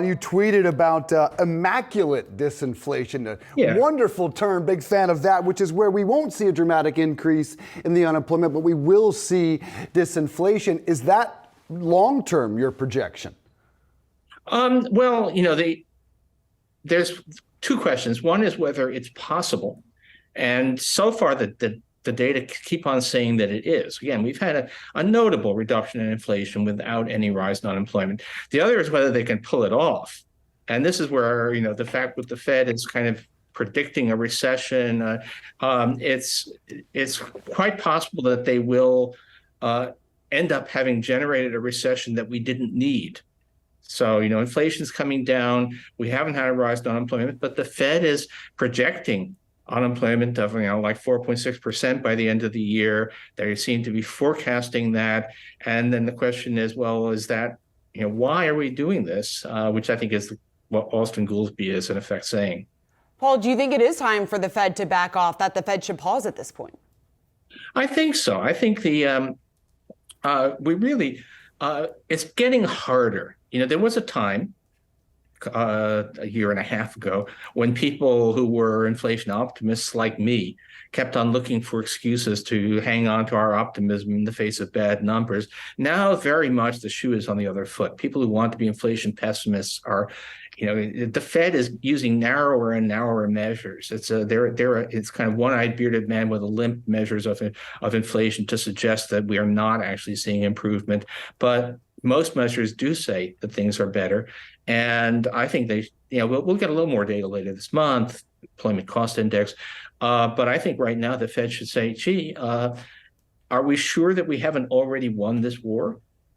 You tweeted about immaculate disinflation, a Yeah. wonderful term, big fan of that, which is where we won't see a dramatic increase in the unemployment, but we will see disinflation. Is that long-term, your projection? Well, there's two questions. One is whether it's possible. And so far, the data keep on saying that it is. Again, we've had a notable reduction in inflation without any rise in unemployment. The other is whether they can pull it off. And this is where, the fact that the Fed is kind of predicting a recession, it's quite possible that they will end up having generated a recession that we didn't need. So, inflation's coming down. We haven't had a rise in unemployment, but the Fed is projecting unemployment of like 4.6% by the end of the year. They seem to be forecasting that. And then the question is, well, is that, why are we doing this? Which I think is what Austin Goolsbee is in effect saying. Paul, do you think it is time for the Fed to back off, that the Fed should pause at this point? I think so. I think it's getting harder. There was a time a year and a half ago when people who were inflation optimists like me kept on looking for excuses to hang on to our optimism in the face of bad numbers. Now, very much the shoe is on the other foot. People who want to be inflation pessimists are, the Fed is using narrower and narrower measures. It's kind of one-eyed bearded man with a limp measures of inflation to suggest that we are not actually seeing improvement. But most measures do say that things are better. And I think we'll get a little more data later this month, employment cost index. But I think right now the Fed should say, are we sure that we haven't already won this war?